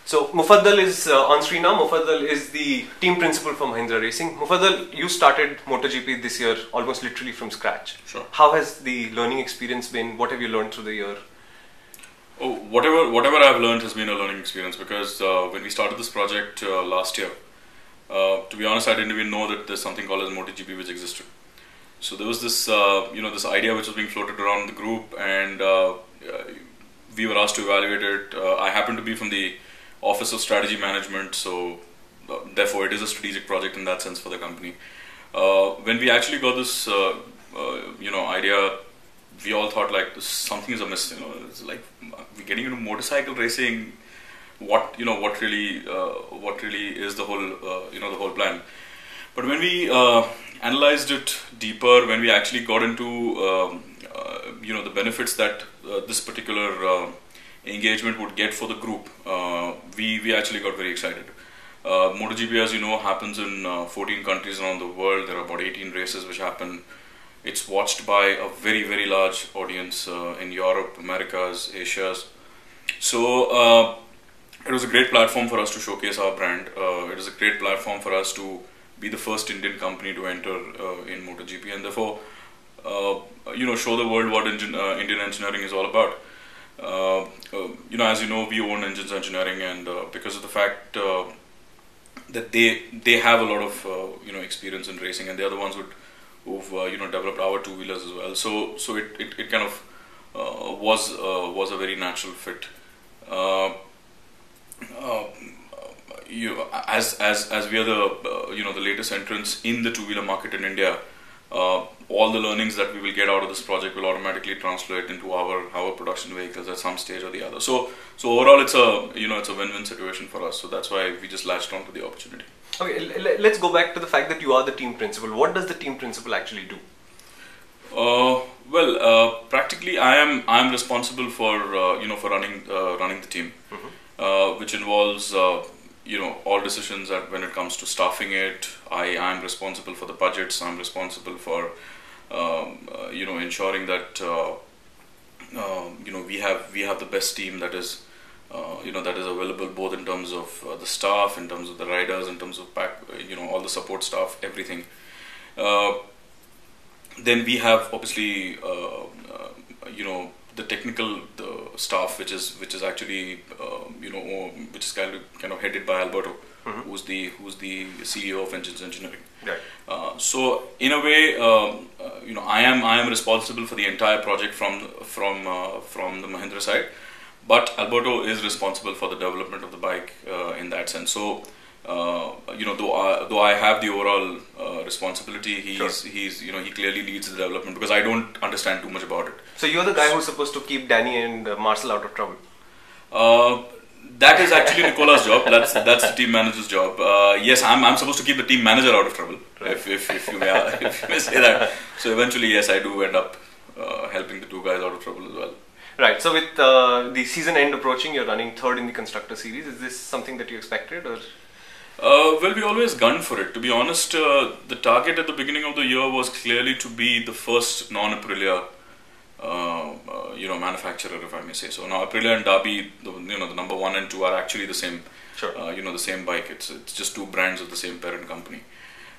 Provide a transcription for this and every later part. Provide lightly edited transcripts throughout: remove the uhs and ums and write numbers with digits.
So Mufaddal is on screen now. Mufaddal is the team principal for Mahindra Racing. Mufaddal, you started MotoGP this year almost literally from scratch. Sure. How has the learning experience been? What have you learned through the year? Oh, whatever I've learned has been a learning experience, because when we started this project last year, to be honest, I didn't even know that there's something called as MotoGP which existed. So there was this this idea which was being floated around the group, and we were asked to evaluate it. I happen to be from the Office of Strategy Management, so therefore it is a strategic project in that sense for the company. When we actually got this idea, we all thought like something is amiss. It's like we're getting into motorcycle racing. What really is the whole the whole plan? But when we analyzed it deeper, when we actually got into the benefits that this particular engagement would get for the group, we actually got very excited. MotoGP, as you know, happens in 14 countries around the world. There are about 18 races which happen. It's watched by a very, very large audience in Europe, Americas, Asias. So it was a great platform for us to showcase our brand. It is a great platform for us to be the first Indian company to enter in MotoGP, and therefore show the world what Indian engineering is all about. As you know, we own Engines Engineering, and because of the fact that they have a lot of experience in racing, and they are the ones who've developed our two-wheelers as well. So it kind of was a very natural fit. As we are the latest entrants in the two-wheeler market in India, all the learnings that we will get out of this project will automatically translate into our production vehicles at some stage or the other. So overall, it's a win-win situation for us. So that's why we just latched onto the opportunity. Okay, let's go back to the fact that you are the team principal. What does the team principal actually do? Practically, I am responsible for for running the team, which involves all decisions that when it comes to staffing it. I am responsible for the budgets. I'm responsible for ensuring that we have the best team that is that is available, both in terms of the staff, in terms of the riders, in terms of all the support staff, everything. Then we have obviously the technical staff, which is actually which is kind of headed by Alberto, who's the CEO of Engines Engineering. Right. So in a way, I am responsible for the entire project from the Mahindra side, but Alberto is responsible for the development of the bike in that sense. So though I have the overall responsibility, he clearly leads the development, because I don't understand too much about it. So you're the guy who's supposed to keep Danny and Marcel out of trouble. That is actually Nicola's job. That's the team manager's job. Yes, I'm supposed to keep the team manager out of trouble, right. if you may say that. So eventually, yes, I do end up helping the two guys out of trouble as well. Right. So with the season end approaching, you're running third in the Constructor Series. Is this something that you expected, or? Well, we always gunned for it. To be honest, the target at the beginning of the year was clearly to be the first non-Aprilia manufacturer, if I may say so. Now Aprilia and Derby, the number 1 and 2 are actually the same. Sure. The same bike. It's just two brands of the same parent company.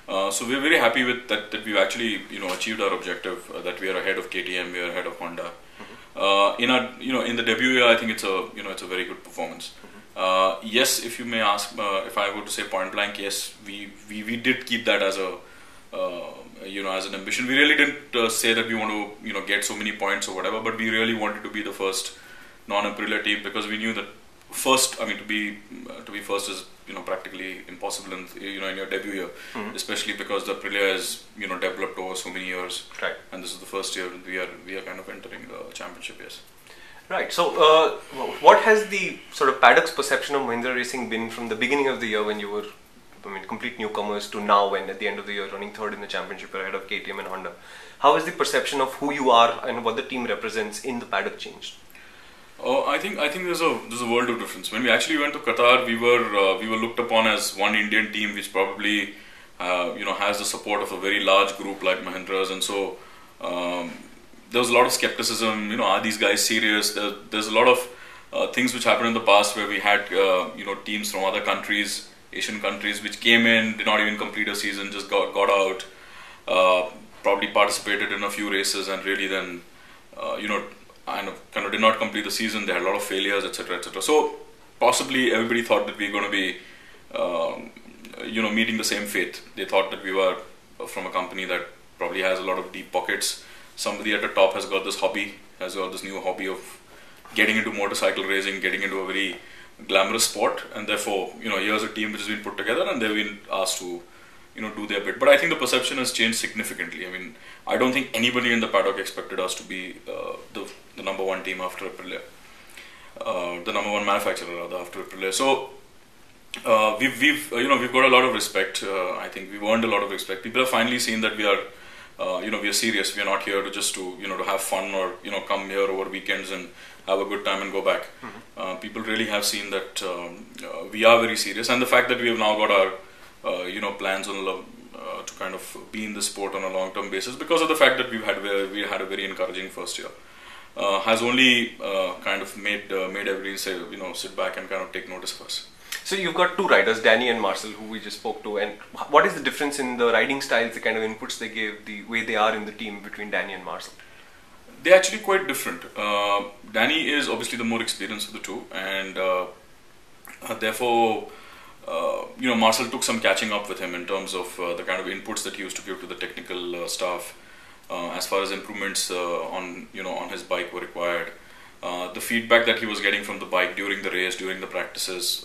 So we're very happy with that we've actually achieved our objective. That we are ahead of KTM, we are ahead of Honda. In the debut year, I think it's a very good performance. Yes, if you may ask, if I were to say point blank, yes, we did keep that as as an ambition. We really didn't say that we want to get so many points or whatever, but we really wanted to be the first non-Aprilia team, because we knew that to be first is practically impossible in your debut year, especially because the Aprilia is developed over so many years, right. And this is the first year we are kind of entering the championship. Yes. Right. So, what has the sort of paddock's perception of Mahindra Racing been from the beginning of the year, when you were, complete newcomers, to now, when at the end of the year running third in the championship ahead of KTM and Honda? How has the perception of who you are and what the team represents in the paddock changed? I think there's a world of difference. When we actually went to Qatar, we were looked upon as one Indian team, which probably has the support of a very large group like Mahindra's, and so there was a lot of skepticism. Are these guys serious? There's a lot of things which happened in the past where we had teams from other countries, Asian countries, which came in, did not even complete a season, just got out, probably participated in a few races, and really then kind of did not complete the season. They had a lot of failures, etc., etc. So possibly everybody thought that we were going to be meeting the same fate. They thought that we were from a company that probably has a lot of deep pockets. Somebody at the top has got this new hobby of getting into motorcycle racing, getting into a very glamorous sport, and therefore, here's a team which has been put together and they've been asked to, do their bit. But I think the perception has changed significantly. I mean, I don't think anybody in the paddock expected us to be the number one team after Aprilia, the number one manufacturer rather after Aprilia. So we've got a lot of respect. I think we've earned a lot of respect. People have finally seen that we are serious. We are not here to have fun or come here over weekends and have a good time and go back. People really have seen that we are very serious, and the fact that we have now got our plans to kind of be in the sport on a long-term basis because of the fact that we had a very encouraging first year has only kind of made everybody say sit back and kind of take notice of us. So you've got two riders, Danny and Marcel, who we just spoke to, and what is the difference in the riding styles, the kind of inputs they gave, the way they are in the team between Danny and Marcel? They're actually quite different. Danny is obviously the more experienced of the two, and therefore, Marcel took some catching up with him in terms of the kind of inputs that he used to give to the technical staff, as far as improvements on his bike were required. The feedback that he was getting from the bike during the race, during the practices.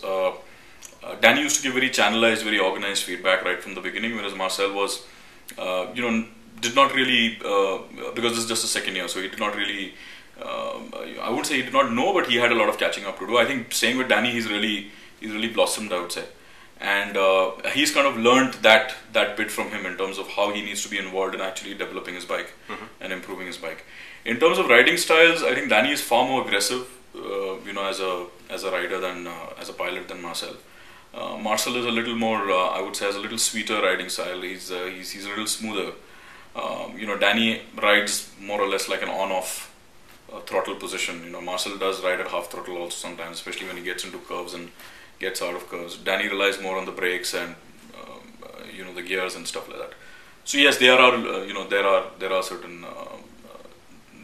Danny used to give very channelized, very organized feedback right from the beginning, whereas Marcel was, did not really, because this is just a second year, so he did not really, I wouldn't say he did not know, but he had a lot of catching up to do. I think same with Danny, he's really blossomed, I would say. And he's kind of learned that bit from him in terms of how he needs to be involved in actually developing his bike and improving his bike. In terms of riding styles, I think Danny is far more aggressive, as a rider than as a pilot than Marcel. Marcel is a little more, I would say, has a little sweeter riding style. He's a little smoother. Danny rides more or less like an on-off throttle position. Marcel does ride at half throttle also sometimes, especially when he gets into curves and gets out of curves. Danny relies more on the brakes and the gears and stuff like that. So yes, there are certain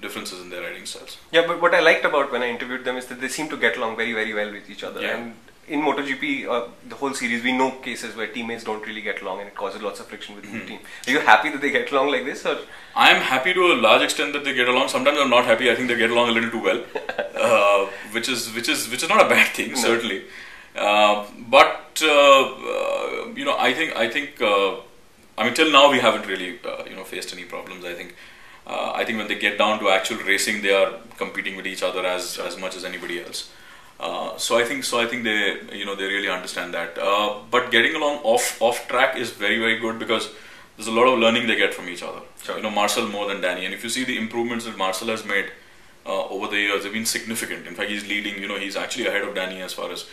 differences in their riding styles. Yeah, but what I liked about when I interviewed them is that they seem to get along very, very well with each other. Yeah. And in MotoGP, the whole series, we know cases where teammates don't really get along and it causes lots of friction within the team. Are you happy that they get along like this? Or? I am happy to a large extent that they get along. Sometimes I'm not happy. I think they get along a little too well, which is not a bad thing, certainly. But I think till now we haven't really faced any problems. I think when they get down to actual racing, they are competing with each other as much as anybody else. So I think they really understand that. But getting along off track is very, very good because there's a lot of learning they get from each other. Sure. Marcel more than Danny, and if you see the improvements that Marcel has made over the years, they've been significant. In fact, he's leading. He's actually ahead of Danny as far as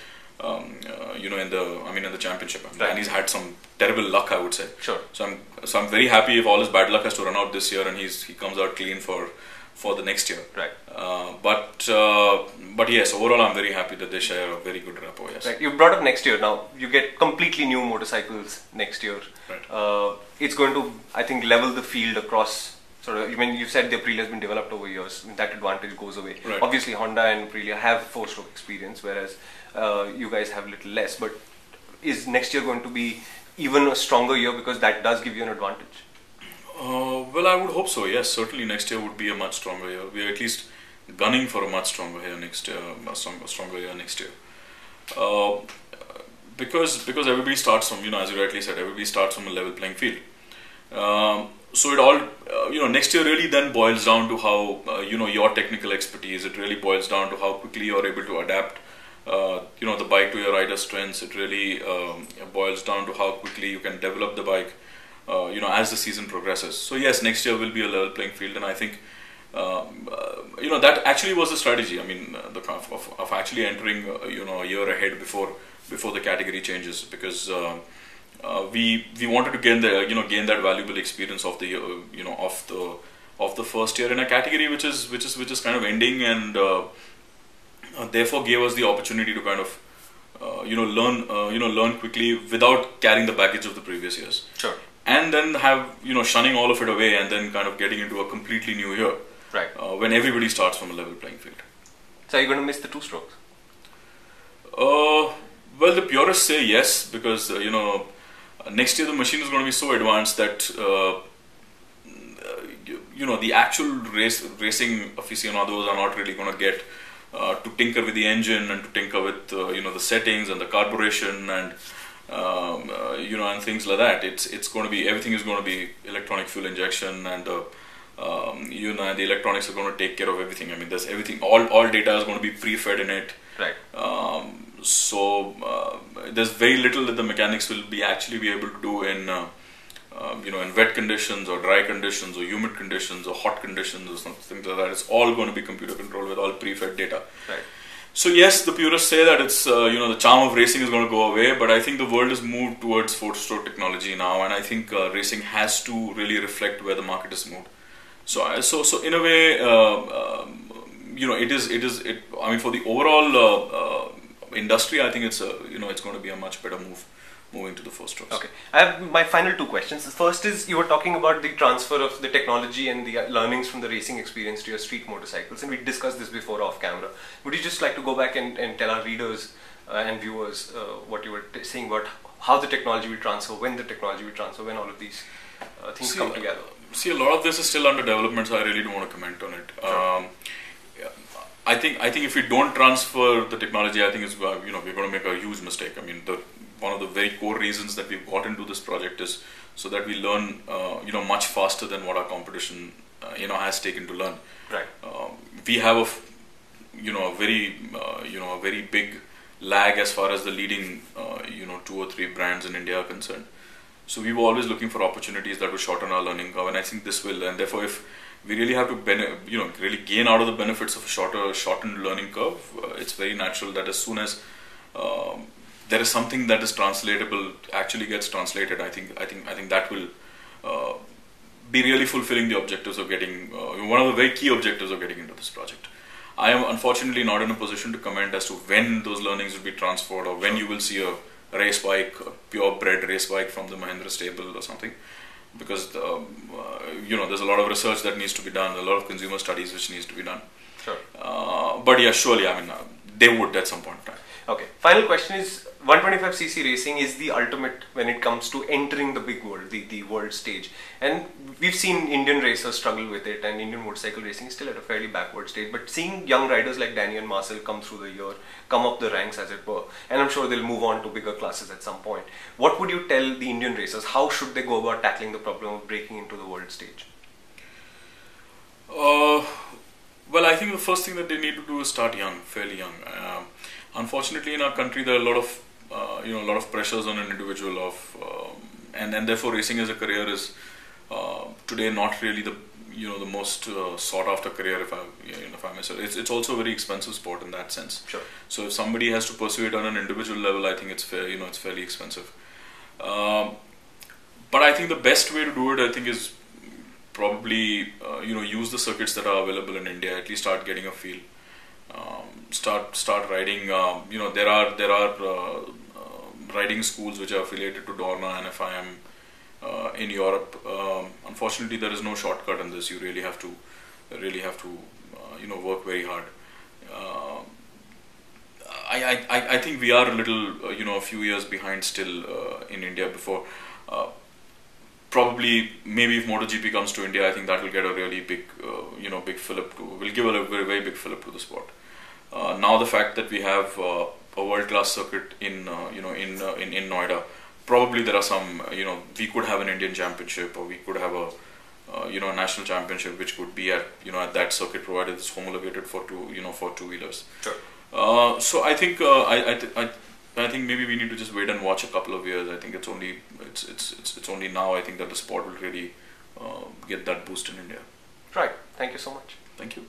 in the championship. Right. Danny's had some terrible luck, I would say. Sure. So I'm very happy if all his bad luck has to run out this year and he comes out clean for the next year. Right. But yes, overall I'm very happy that they share a very good rapport. Yes. Right. You brought up next year. Now you get completely new motorcycles next year. Right. It's going to, I think, level the field across. You said the Aprilia has been developed over years. That advantage goes away. Right. Obviously, Honda and Aprilia have four-stroke experience, whereas you guys have a little less. But is next year going to be even a stronger year because that does give you an advantage? Well, I would hope so. Yes, certainly next year would be a much stronger year. We are at least gunning for a much stronger year next year. Stronger year next year. Because everybody starts from, as you rightly said, everybody starts from a level playing field. So it all, next year really then boils down to how, your technical expertise. It really boils down to how quickly you're able to adapt, the bike to your rider's strengths. It really boils down to how quickly you can develop the bike, as the season progresses. So yes, next year will be a level playing field, and I think, that actually was the strategy. I mean, of actually entering, a year ahead before the category changes, because we wanted to gain that valuable experience of the of the first year in a category which is kind of ending, and therefore gave us the opportunity to kind of learn quickly without carrying the baggage of the previous years. Sure. And then have shunning all of it away and then kind of getting into a completely new year. Right. When everybody starts from a level playing field. So are you going to miss the 2 strokes? Well, the purists say yes, because next year the machine is going to be so advanced that the actual racing aficionados are not really going to get to tinker with the engine and to tinker with the settings and the carburation and and things like that. It's going to be, everything is going to be electronic fuel injection, and the electronics are going to take care of everything. I mean, there's everything, all data is going to be pre-fed in it. Right. So there's very little that the mechanics will be able to do in in wet conditions or dry conditions or humid conditions or hot conditions or something like that. It's all going to be computer controlled with all pre-fed data. Right. So yes, the purists say that it's the charm of racing is going to go away, but I think the world has moved towards 4-stroke technology now, and I think racing has to really reflect where the market is moved. So in a way, I mean, for the overall industry, I think it's going to be a much better move moving to the 4 strokes. Okay, I have my final 2 questions. The first is, you were talking about the transfer of the technology and the learnings from the racing experience to your street motorcycles, and we discussed this before off camera. Would you just like to go back and tell our readers and viewers what you were saying about how the technology will transfer, when the technology will transfer, when all of these things come together? See, a lot of this is still under development, so I really don't want to comment on it. Sure. I think if we don't transfer the technology, I think it's we're going to make a huge mistake. I mean, one of the very core reasons that we've got into this project is so that we learn much faster than what our competition has taken to learn. Right. We have a very big lag as far as the leading 2 or 3 brands in India are concerned. So we were always looking for opportunities that will shorten our learning curve, and I think this will. And therefore, if we really have to really gain out of the benefits of a shortened learning curve, it's very natural that as soon as there is something that is translatable, actually gets translated, I think that will be really fulfilling the objectives of getting one of the very key objectives of getting into this project. I am unfortunately not in a position to comment as to when those learnings will be transferred, or when you will see a race bike, a purebred race bike from the Mahindra stable or something, because there's a lot of research that needs to be done, a lot of consumer studies which needs to be done. Sure. But yeah, surely, I mean, they would at some point in time. Okay. Final question is, 125cc racing is the ultimate when it comes to entering the big world, the world stage. And we've seen Indian racers struggle with it, and Indian motorcycle racing is still at a fairly backward stage. But seeing young riders like Danny and Marcel come through the year, come up the ranks as it were, and I'm sure they'll move on to bigger classes at some point. What would you tell the Indian racers? How should they go about tackling the problem of breaking into the world stage? Well, I think the first thing that they need to do is start young, fairly young. Unfortunately, in our country, there are a lot of pressures on an individual and therefore racing as a career is today not really the most sought after career, if I may say. It's also a very expensive sport in that sense. Sure. So if somebody has to pursue it on an individual level, I think it's fairly expensive. But I think the best way to do it, I think, is probably use the circuits that are available in India. At least start getting a feel. Start riding. There are riding schools which are affiliated to Dorna and FIM in Europe. Unfortunately, there is no shortcut in this. You really have to work very hard. I think we are a little a few years behind still in India. Before probably maybe if MotoGP comes to India, I think that will get a really big big fillip will give a very, very big fillip to the sport. Now the fact that we have a world-class circuit in Noida, probably there are some we could have an Indian championship, or we could have a national championship which could be at at that circuit, provided it's homologated for two-wheelers. Sure. So I think I think maybe we need to just wait and watch a couple of years. I think it's only now I think that the sport will really get that boost in India. Right. Thank you so much. Thank you.